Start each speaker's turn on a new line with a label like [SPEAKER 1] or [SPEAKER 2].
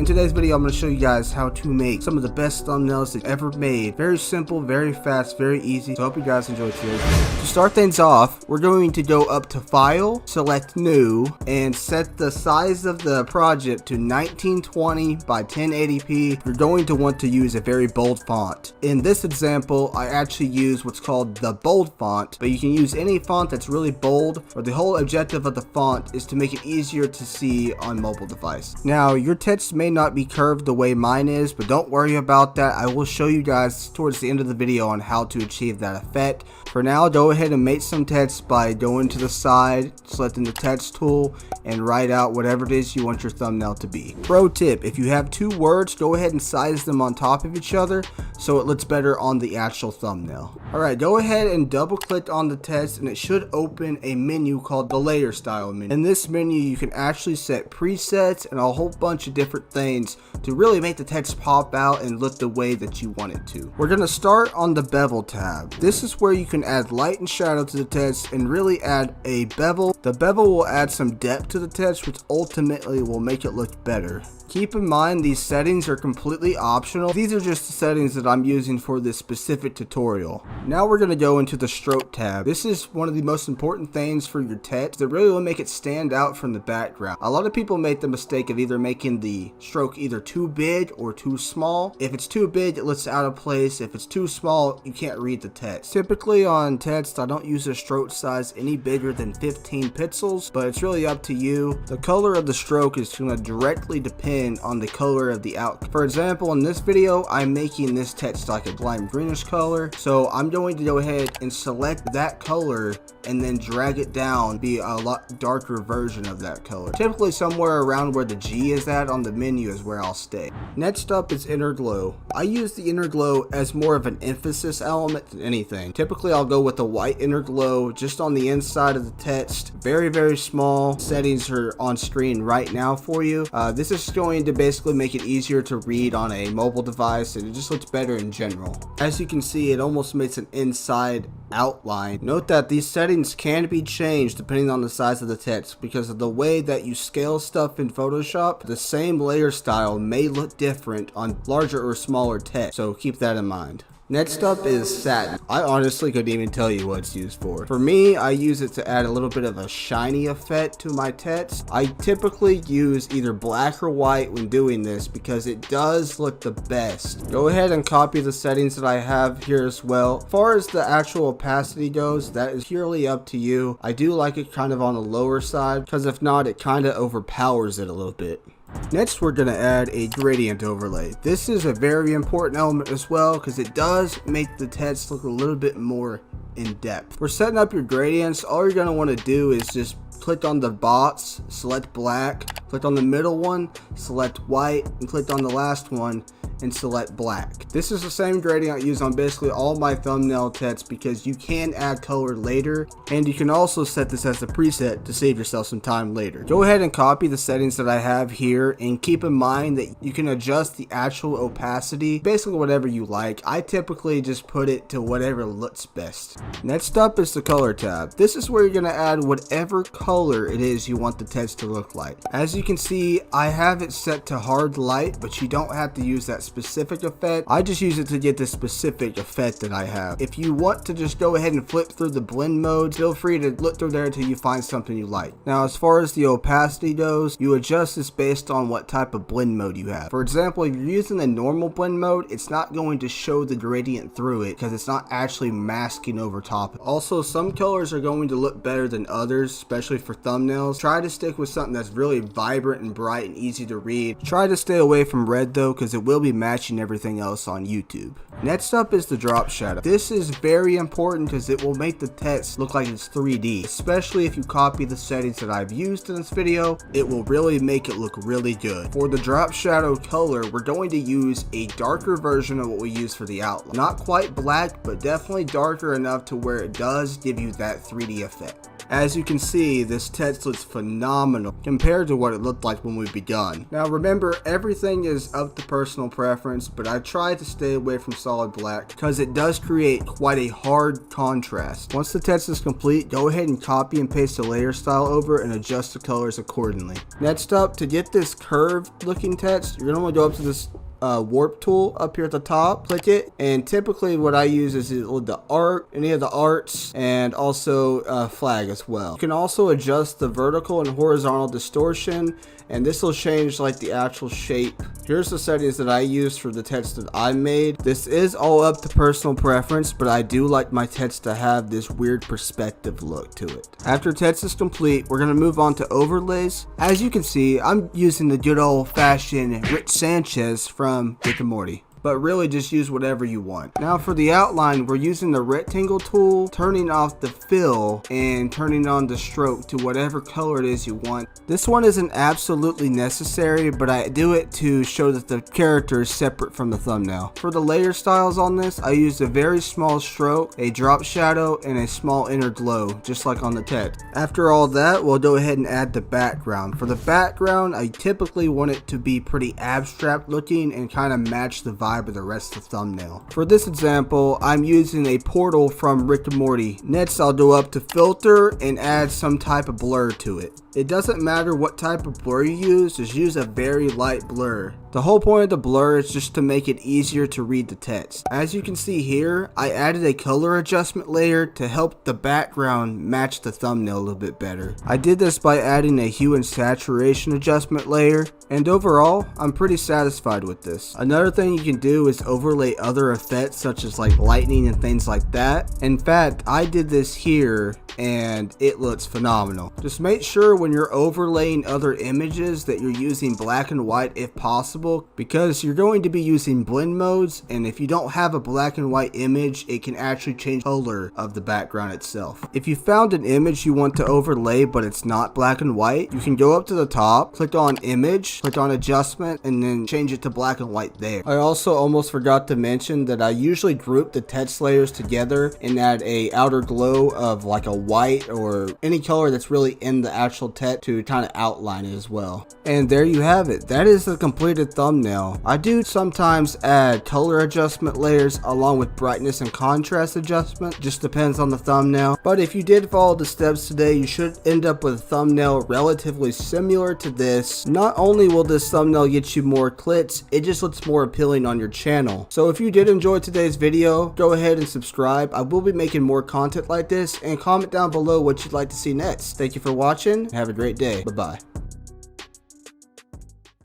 [SPEAKER 1] In today's video, I'm going to show you guys how to make some of the best thumbnails that ever made. Very simple, very fast, very easy. So I hope you guys enjoy today's video. To start things off, we're going to go up to File, select New, and set the size of the project to 1920 by 1080p. You're going to want to use a very bold font. In this example, I actually use what's called the bold font, but you can use any font that's really bold, or the whole objective of the font is to make it easier to see on mobile device. Now, your text may not be curved the way mine is, but don't worry about that. I will show you guys towards the end of the video on how to achieve that effect. For now, go ahead and make some text by going to the side, selecting the text tool, and write out whatever it is you want your thumbnail to be. Pro tip, if you have two words, go ahead and size them on top of each other so it looks better on the actual thumbnail. Alright, go ahead and double click on the text and it should open a menu called the layer style menu. In this menu, you can actually set presets and a whole bunch of different things to really make the text pop out and look the way that you want it to. We're going to start on the bevel tab. This is where you can add light and shadow to the text and really add a bevel. The bevel will add some depth to the text, which ultimately will make it look better. Keep in mind, these settings are completely optional. These are just the settings that I'm using for this specific tutorial. Now we're going to go into the stroke tab. This is one of the most important things for your text that really will make it stand out from the background. A lot of people make the mistake of either making the stroke either too big or too small. If it's too big, it looks out of place. If it's too small, you can't read the text. Typically on text, I don't use a stroke size any bigger than 15 pixels, but it's really up to you. The color of the stroke is going to directly depend on the color of the outcome. For example, in this video, I'm making this text like a lime greenish color, so I'm going to go ahead and select that color and then drag it down, be a lot darker version of that color. Typically somewhere around where the G is at on the menu is where I'll stay. Next up is inner glow. I use the inner glow as more of an emphasis element than anything. Typically I'll go with a white inner glow just on the inside of the text. Very, very small. Settings are on screen right now for you. This is going to basically make it easier to read on a mobile device, and it just looks better in general. As you can see, it almost makes an inside outline. Note that these settings can be changed depending on the size of the text, because of the way that you scale stuff in Photoshop. The same layer style may look different on larger or smaller text, so keep that in mind. Next up is Satin. I honestly couldn't even tell you what it's used for. For me, I use it to add a little bit of a shiny effect to my text. I typically use either black or white when doing this because it does look the best. Go ahead and copy the settings that I have here as well. As far as the actual opacity goes, that is purely up to you. I do like it kind of on the lower side, because if not, it kind of overpowers it a little bit. Next, we're going to add a gradient overlay. This is a very important element as well because it does make the text look a little bit more in depth. For setting up your gradients, all you're going to want to do is just click on the box, select black, click on the middle one, select white, and click on the last one and select black. This is the same gradient I use on basically all my thumbnail text because you can add color later, and you can also set this as a preset to save yourself some time later. Go ahead and copy the settings that I have here, and keep in mind that you can adjust the actual opacity, basically whatever you like. I typically just put it to whatever looks best. Next up is the color tab. This is where you're going to add whatever color it is you want the text to look like. As you can see, I have it set to hard light, but you don't have to use that specific effect. I just use it to get the specific effect that I have. If you want to just go ahead and flip through the blend modes, feel free to look through there until you find something you like. Now, as far as the opacity goes, you adjust this based on what type of blend mode you have. For example, if you're using the normal blend mode, it's not going to show the gradient through it because it's not actually masking over top. Also, some colors are going to look better than others, especially for thumbnails. Try to stick with something that's really vibrant and bright and easy to read. Try to stay away from red though, because it will be matching everything else on YouTube. Next up is the drop shadow. This is very important because it will make the text look like it's 3D, especially if you copy the settings that I've used in this video. It will really make it look really good. For the drop shadow color, we're going to use a darker version of what we use for the outline. Not quite black, but definitely darker enough to where it does give you that 3D effect. As you can see, this text looks phenomenal compared to what it looked like when we begun. Now remember, everything is up to personal preference, but I try to stay away from solid black because it does create quite a hard contrast. Once the text is complete, go ahead and copy and paste the layer style over and adjust the colors accordingly. Next up, to get this curved looking text, you're going to want to go up to this warp tool up here at the top, click it, and typically what I use is the art, any of the arts, and also flag as well. You can also adjust the vertical and horizontal distortion, and this will change like the actual shape. Here's the settings that I use for the text that I made. This is all up to personal preference, but I do like my text to have this weird perspective look to it. After text is complete, we're going to move on to overlays. As you can see, I'm using the good old fashioned Rich Sanchez from Rick and Morty, but really just use whatever you want. Now for the outline, we're using the rectangle tool, turning off the fill and turning on the stroke to whatever color it is you want. This one isn't absolutely necessary, but I do it to show that the character is separate from the thumbnail. For the layer styles on this, I used a very small stroke, a drop shadow, and a small inner glow, just like on the text. After all that, we'll go ahead and add the background. For the background, I typically want it to be pretty abstract looking and kind of match the vibe of the rest of the thumbnail. For this example, I'm using a portal from Rick and Morty. Next, I'll go up to filter and add some type of blur to it. It doesn't matter what type of blur you use, just use a very light blur. The whole point of the blur is just to make it easier to read the text. As you can see here, I added a color adjustment layer to help the background match the thumbnail a little bit better. I did this by adding a hue and saturation adjustment layer, and overall, I'm pretty satisfied with this. Another thing you can do is overlay other effects such as like lightning and things like that. In fact, I did this here and it looks phenomenal. Just make sure when you're overlaying other images that you're using black and white if possible, because you're going to be using blend modes, and if you don't have a black and white image, it can actually change color of the background itself. If you found an image you want to overlay but it's not black and white, you can go up to the top, click on image, click on adjustment, and then change it to black and white there. I also almost forgot to mention that I usually group the text layers together and add a outer glow of like a white or any color that's really in the actual text to kind of outline it as well. And there you have it. That is the completed thumbnail. I do sometimes add color adjustment layers along with brightness and contrast adjustment, just depends on the thumbnail. But if you did follow the steps today, you should end up with a thumbnail relatively similar to this. Not only will this thumbnail get you more clicks, it just looks more appealing on your channel. So if you did enjoy today's video, go ahead and subscribe. I will be making more content like this, and comment down below what you'd like to see next. Thank you for watching. Have a great day. Bye-bye.